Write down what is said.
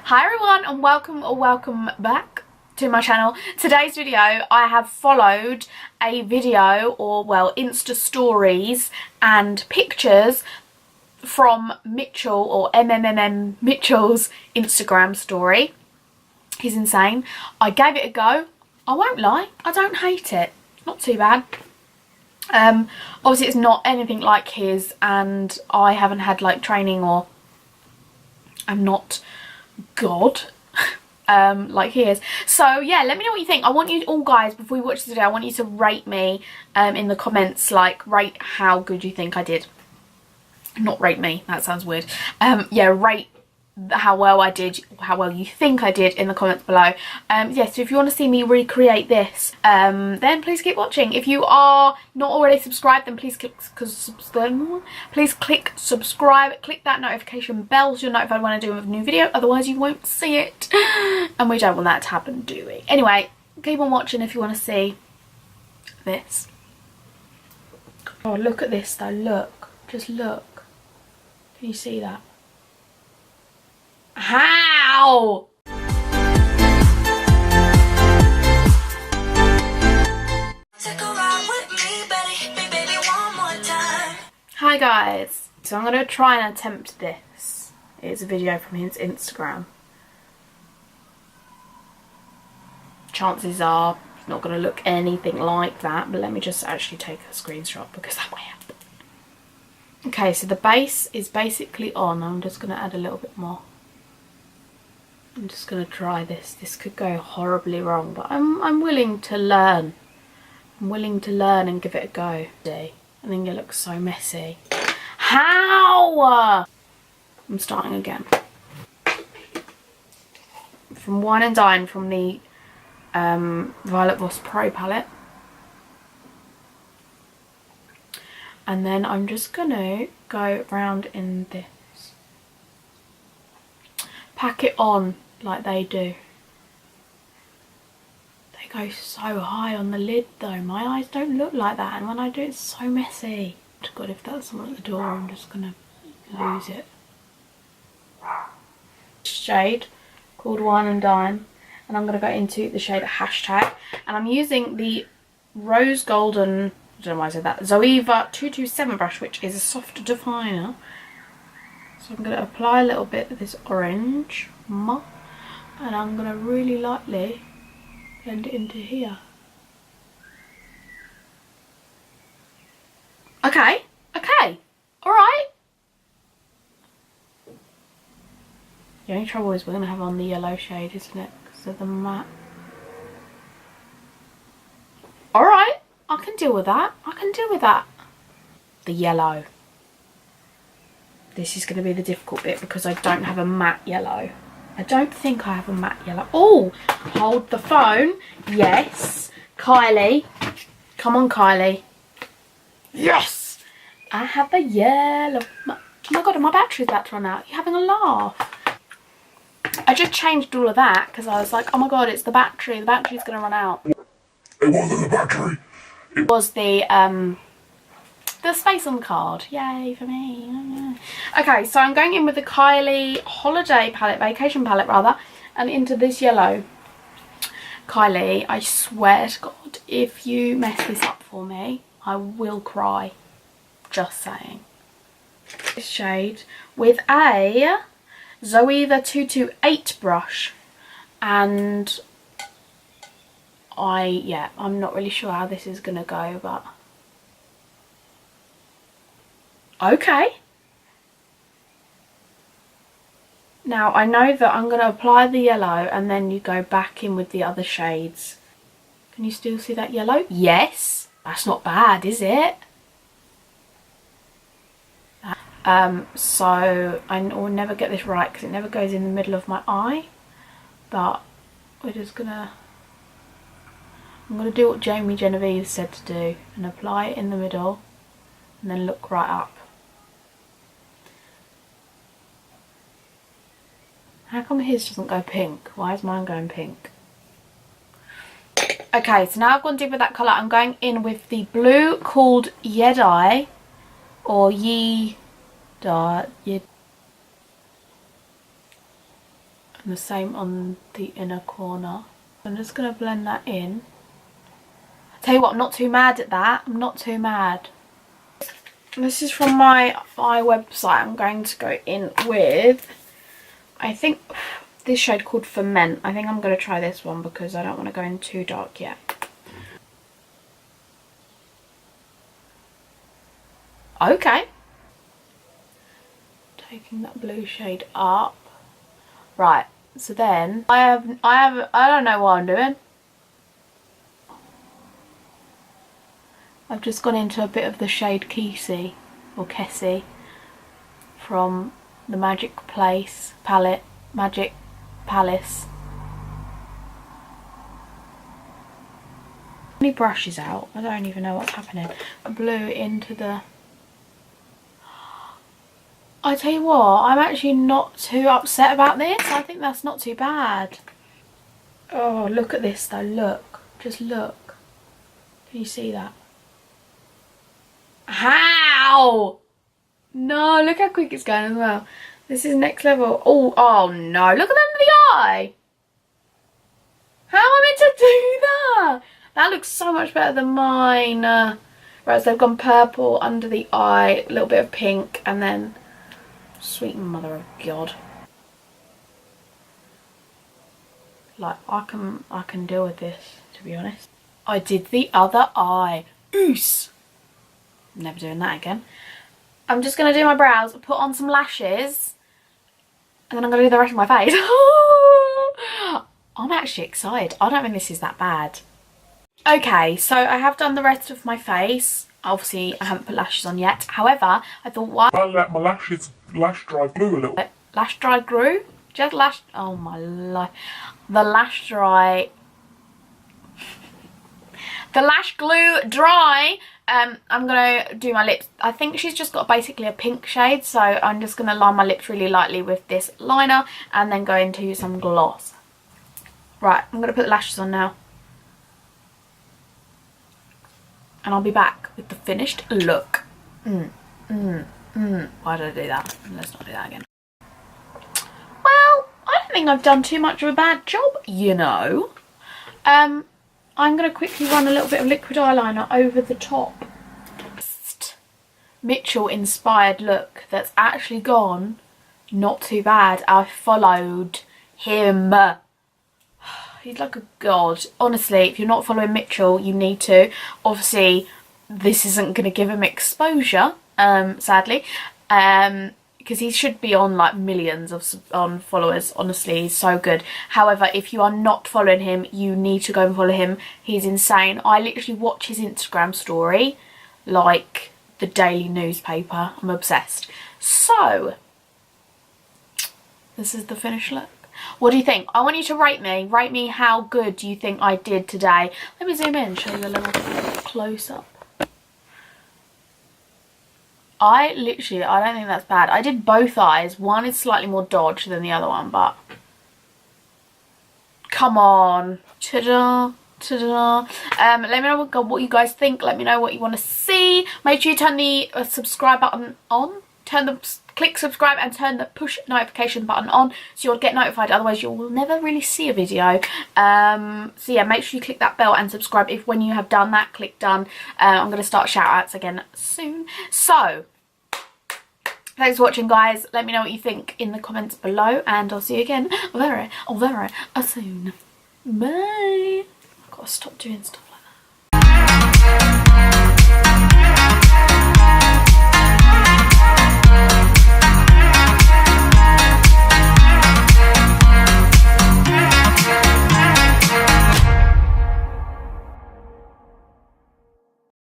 Hi everyone and welcome back to my channel. Today's video, I have followed a video, or well, Insta stories and pictures from Mitchell, or MMMMITCHELL's Instagram story. He's insane. I gave it a go. I won't lie, I don't hate it. It's not too bad. Obviously it's not anything like his, and I haven't had like training, or I'm not God like he is. So yeah, let me know what you think. I want you all guys, before we watch this video, I want you to rate me in the comments, like rate how good you think I did. Not rate me, that sounds weird. Yeah, rate how well I did, how well you think I did in the comments below. Yeah, so if you want to see me recreate this, then please keep watching. If you are not already subscribed, then please click subscribe, click that notification bell so you're notified when I do a new video, otherwise you won't see it, and we don't want that to happen, do we? Anyway, keep on watching if you want to see this. Oh, look at this though, look, just look, can you see that? How? Hi guys, so I'm going to try and attempt this. It's a video from his Instagram. Chances are it's not going to look anything like that, but let me just actually take a screenshot because that way up. Okay, so the base is basically on. I'm just going to add a little bit more. I'm just going to try this. This could go horribly wrong, but I'm willing to learn. I'm willing to learn and give it a go. I think it looks so messy. How? I'm starting again. From Wine and Dine, from the Violet Voss Pro palette. And then I'm just going to go round in this. Pack it on like they do. They go so high on the lid though. My eyes don't look like that, and when I do it's so messy. God, if that's someone at the door, I'm just gonna lose it. Shade called Wine and Dine, and I'm gonna go into the shade Hashtag, and I'm using the rose golden, I don't know why I said that, Juvia 227 brush, which is a soft definer. So I'm going to apply a little bit of this orange, and I'm going to really lightly blend it into here. Okay, alright. The only trouble is we're going to have on the yellow shade, isn't it? Because of the matte. Alright, I can deal with that. The yellow. This is going to be the difficult bit because I don't have a matte yellow. I don't think I have a matte yellow. Oh, hold the phone. Yes. Kylie. Come on, Kylie. Yes. I have the yellow. Oh my God, my battery's about to run out. You're having a laugh. I just changed all of that because I was like, oh my God, it's the battery. The battery's going to run out. It wasn't the battery. It was the space on the card. Yay for me. Okay, so I'm going in with the Kylie holiday palette, vacation palette rather, and into this yellow. Kylie, I swear to God, if you mess this up for me, I will cry. Just saying. This shade with a Juvia 228 brush, and I'm not really sure how this is gonna go, but okay. Now I know that I'm going to apply the yellow and then you go back in with the other shades. Can you still see that yellow? Yes. That's not bad, is it? So I will never get this right because it never goes in the middle of my eye. But we're just I'm going to do what Jamie Genevieve said to do and apply it in the middle and then look right up. How come his doesn't go pink? Why is mine going pink? Okay, so now I've gone deep with that colour. I'm going in with the blue called Yedai, or Yedai. And the same on the inner corner. I'm just going to blend that in. Tell you what, I'm not too mad at that. I'm not too mad. This is from my eye website. I'm going to go in with, I think, this shade called Fervent. I think I'm going to try this one because I don't want to go in too dark yet. Okay. Taking that blue shade up. Right. So then I don't know what I'm doing. I've just gone into a bit of the shade Kessie or Kessie from the Magic Palace. Any brushes out? I don't even know what's happening. Blue into the. I tell you what, I'm actually not too upset about this. I think that's not too bad. Oh, look at this though. Look, just look. Can you see that? How? No, look how quick it's going as well. This is next level. Oh no, look at under the eye. How am I meant to do that? That looks so much better than mine. Right, so they've gone purple under the eye, a little bit of pink, and then sweet mother of God. Like, I can deal with this, to be honest. I did the other eye. Oos! Never doing that again. I'm just going to do my brows, put on some lashes, and then I'm going to do the rest of my face. I'm actually excited. I don't think this is that bad. Okay, so I have done the rest of my face. Obviously, I haven't put lashes on yet. However, I thought, why? I let my lashes lash dry glue a little. Lash dry glue? Just lash. Oh my life. The lash dry. The lash glue dry. I'm gonna do my lips. I think she's just got basically a pink shade, so I'm just gonna line my lips really lightly with this liner and then go into some gloss. Right, I'm gonna put the lashes on now. And I'll be back with the finished look. Why did I do that? Let's not do that again. Well, I don't think I've done too much of a bad job, you know. I'm going to quickly run a little bit of liquid eyeliner over the top. Mitchell inspired look that's actually gone not too bad. I followed him. He's like a god. Honestly, if you're not following Mitchell, you need to. Obviously, this isn't going to give him exposure, sadly, because he should be on like millions of followers. Honestly, he's so good. However, if you are not following him, you need to go and follow him. He's insane. I literally watch his Instagram story like the daily newspaper. I'm obsessed. So, this is the finished look. What do you think? I want you to rate me. Rate me how good you think I did today. Let me zoom in, show you a little close up. I don't think that's bad. I did both eyes. One is slightly more dodged than the other one, but come on. Ta-da. Ta-da. Let me know what you guys think. Let me know what you want to see. Make sure you turn the subscribe button on. Click subscribe and turn the push notification button on so you'll get notified, otherwise you will never really see a video. So yeah, make sure you click that bell and subscribe. If when you have done that, click done. I'm going to start shout outs again soon. So thanks for watching, guys. Let me know what you think in the comments below, and I'll see you again very soon. Bye. I've got to stop doing stuff.